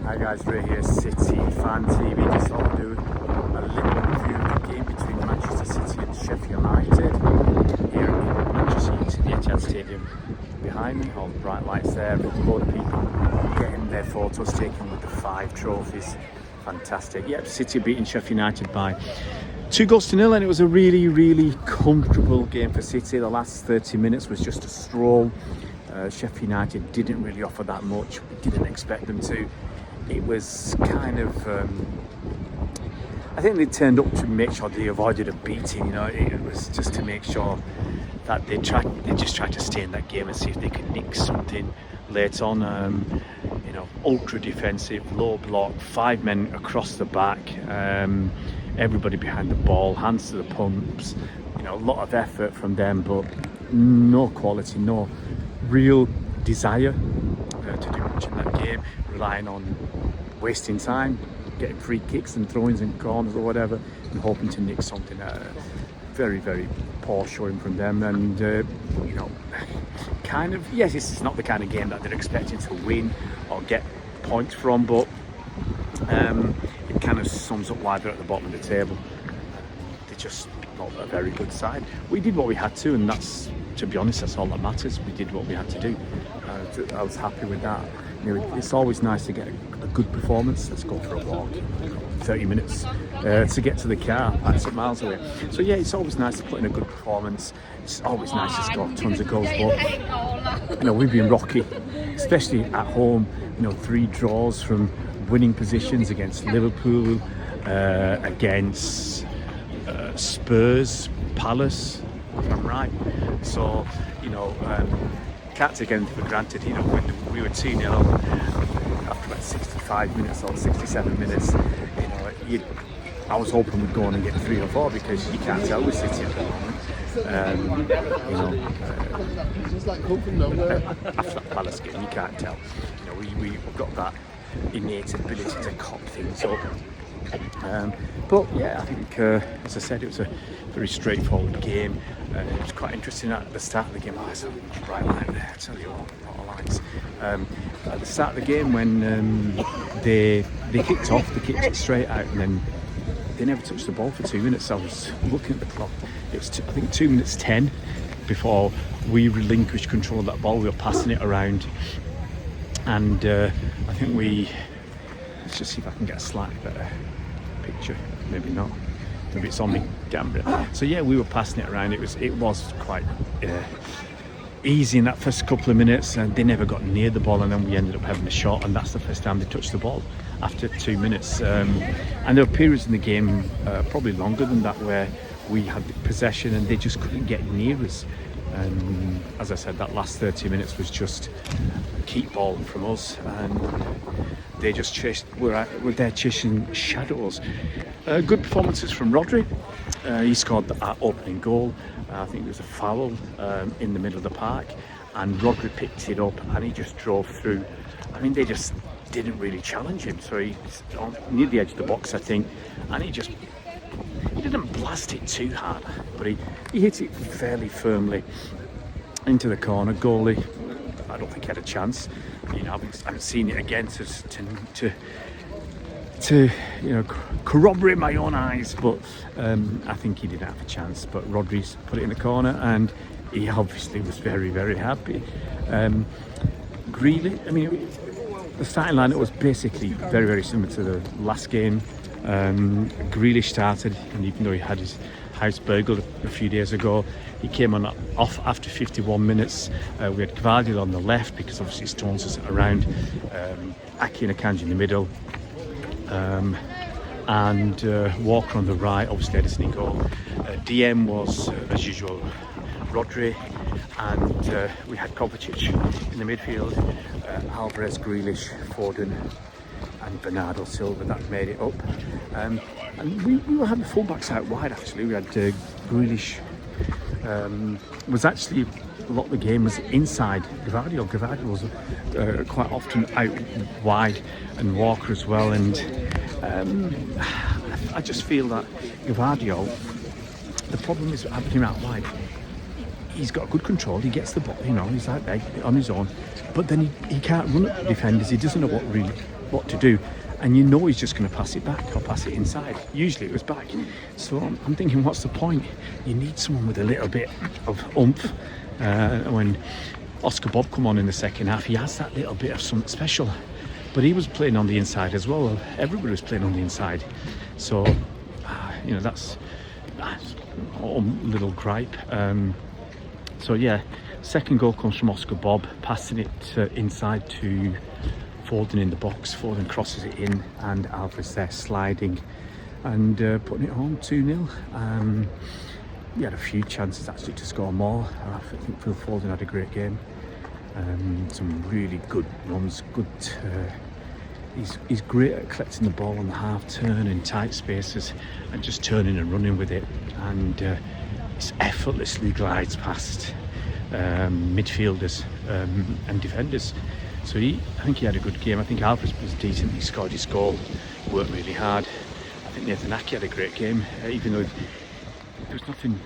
Hi guys, Ray here, City Fan TV. Just thought I'd do a little review of the game between Manchester City and Sheffield United here in Manchester Utd, the Etihad Stadium. Behind me, all the bright lights there, a load of people getting their photos taken with the 5 trophies. Fantastic. Yep, City beating Sheffield United by 2-0, and it was a really comfortable game for City. The last 30 minutes was just a stroll. Sheffield United didn't really offer that much. We didn't expect them to. It was kind of, I think they turned up to make sure they avoided a beating. You know, it was just to make sure that they just tried to stay in that game and see if they could nick something late on. You know, ultra defensive, low block, 5 men across the back, everybody behind the ball, hands to the pumps. You know, a lot of effort from them, but no quality, no real desire to do much in that game, relying on wasting time, getting free kicks and throw-ins and corners or whatever, and hoping to nick something. Very poor showing from them, and you know, kind of, yes, it's not the kind of game that they're expecting to win or get points from, but it kind of sums up why they're at the bottom of the table. They're just not a very good side. We did what we had to, and that's, to be honest, that's all that matters. We did what we had to do. I was happy with that. You know, it's always nice to get a good performance. Let's go for a walk, 30 minutes to get to the car. That's 8 miles away. So yeah, it's always nice to put in a good performance. It's always nice to score tons of goals, but you know, we've been rocky, especially at home. You know, 3 draws from winning positions against Liverpool, against Spurs, Palace, if I'm right. So, you know, can't take anything for granted. You know, when we were 2-0 after about 65 minutes or 67 minutes, you know, I was hoping we'd go on and get 3 or 4, because you can't tell with City at the moment. You know, after that Palace game, you can't tell. You know, we've got that innate ability to cop things up. But yeah, I think, as I said, it was a very straightforward game. It was quite interesting at the start of the game. Oh, there's a bright light there, I tell you what, a lot of lights. At the start of the game, when they kicked off, they kicked it straight out, and then they never touched the ball for 2 minutes. I was looking at the clock. It was, I think, 2 minutes 10 before we relinquished control of that ball. We were passing it around, and I think let's just see if I can get a slightly better picture. Maybe not. Maybe it's on me camera. So yeah, we were passing it around. It was quite easy in that first couple of minutes, and they never got near the ball, and then we ended up having a shot, and that's the first time they touched the ball after 2 minutes. And there were periods in the game, probably longer than that, where we had the possession and they just couldn't get near us. And as I said, that last 30 minutes was just keep ball from us, and they just were there chasing shadows. Good performances from Rodri. He scored our opening goal. I think there was a foul in the middle of the park, and Rodri picked it up and he just drove through. I mean, they just didn't really challenge him, so he's near the edge of the box, I think, and he didn't blast it too hard, but he hit it fairly firmly into the corner. Goalie, I don't think he had a chance. You know, I haven't seen it again to you know, corroborate my own eyes, but I think he didn't have a chance. But Rodri's put it in the corner, and he obviously was very happy. Greeley, I mean, the starting lineup was basically very similar to the last game. Grealish started, and even though he had his house burgled a few days ago, he came off after 51 minutes. We had Gvardiol on the left, because obviously Stones isn't around. Aki and Akanji in the middle, and Walker on the right, obviously Edison in goal. DM was, as usual, Rodri, and we had Kovacic in the midfield, Alvarez, Grealish, Foden and Bernardo Silva. That made it up. And we were having fullbacks out wide, actually. We had Grealish was actually, a lot of the game was inside Gvardiol. Gvardiol was quite often out wide, and Walker as well. And I just feel that Gvardiol, the problem is having him out wide. He's got good control, he gets the ball, you know, he's out there on his own, but then he can't run at the defenders. He doesn't know what to do. And you know he's just going to pass it back or pass it inside. Usually it was back. So I'm thinking, what's the point? You need someone with a little bit of oomph. When Oscar Bob come on in the second half, he has that little bit of something special. But he was playing on the inside as well. Everybody was playing on the inside. So, that's a little gripe. So yeah, second goal comes from Oscar Bob, passing it inside to Foden in the box. Foden crosses it in, and Alvarez there sliding and putting it home 2-0. We had a few chances actually to score more. I think Phil Foden had a great game. Some really good runs. He's great at collecting the ball on the half turn in tight spaces and just turning and running with it. And he effortlessly glides past midfielders and defenders. So I think he had a good game. I think Alvarez was decent. He scored his goal, worked really hard. I think Nathan Ake had a great game, even though there was nothing.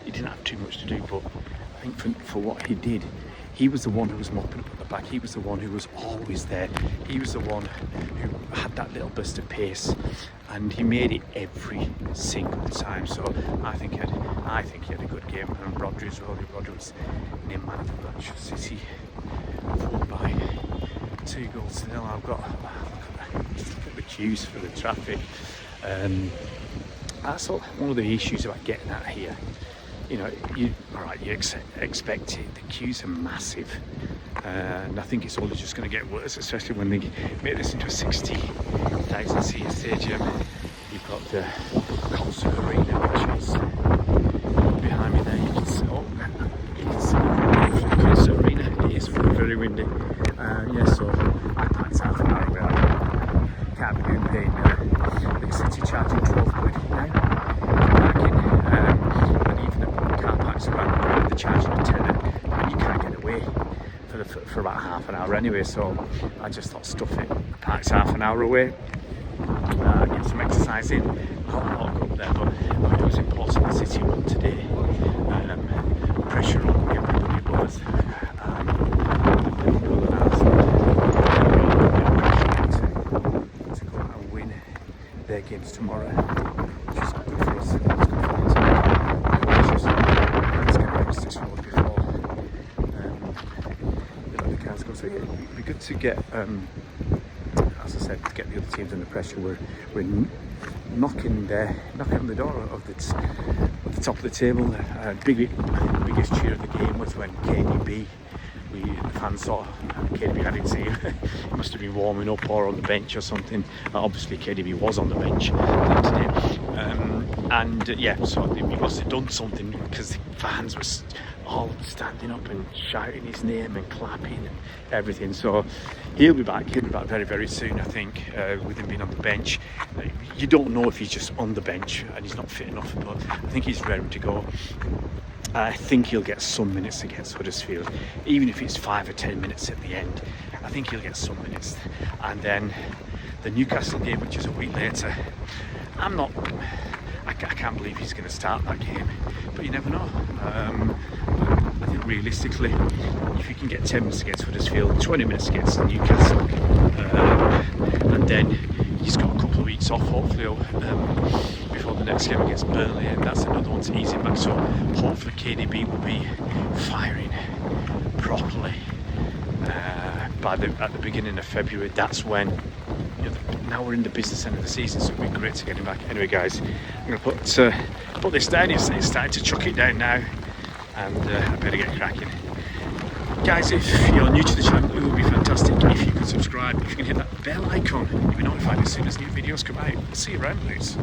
He didn't have too much to do, but I think for what he did, he was the one who was mopping up at the back. He was the one who was always there. He was the one who had that little burst of pace, and he made it every single time. So I think he had a good game. And Rodri as well. Rodri was named man of the match. City won by 2-0. I've got look at the queues for the traffic. That's one of the issues about getting out here. You expect it. The queues are massive, and I think it's only just going to get worse, especially when they make this into a 60,000 seat stadium. You've got the concert arena, which is behind me there. You can see the concert arena. It is very windy. So I packed half an hour away. Can't be doing paying Big City charging 12 quid now. Around the charging a tenner, and you can't get away for about half an hour anyway. So I just thought, stuff it. I parked half an hour away, get some exercise in. Not up there, but it was important the City won today. Pressure on everybody was. To go out and win their games tomorrow, which is good for us. So yeah, it'd be good to get, as I said, to get the other teams under pressure. We're knocking on the door of the top of the table. Biggest cheer of the game was when KDB. The fans saw KDB. I didn't see him. He must have been warming up or on the bench or something. Obviously, KDB was on the bench today. So he must have done something, because the fans were all standing up and shouting his name and clapping and everything. So he'll be back very, very soon, I think, with him being on the bench. You don't know if he's just on the bench and he's not fit enough, but I think he's ready to go. I think he'll get some minutes against Huddersfield, even if it's 5 or 10 minutes at the end. I think he'll get some minutes. And then the Newcastle game, which is a week later, I can't believe he's going to start that game, but you never know. I think realistically, if you can get 10 minutes against Huddersfield, 20 minutes against Newcastle, and then he's got a couple of weeks off, hopefully, before the next game against Burnley, and that's another one to ease him back. So hopefully KDB will be firing properly at the beginning of February. That's when. Now we're in the business end of the season, so it'll be great to get him back. Anyway, guys, I'm going to put this down. It's starting to chuck it down now, and I better get cracking. Guys, if you're new to the channel, it would be fantastic if you could subscribe. If you can hit that bell icon, you'll be notified as soon as new videos come out. See you around, please.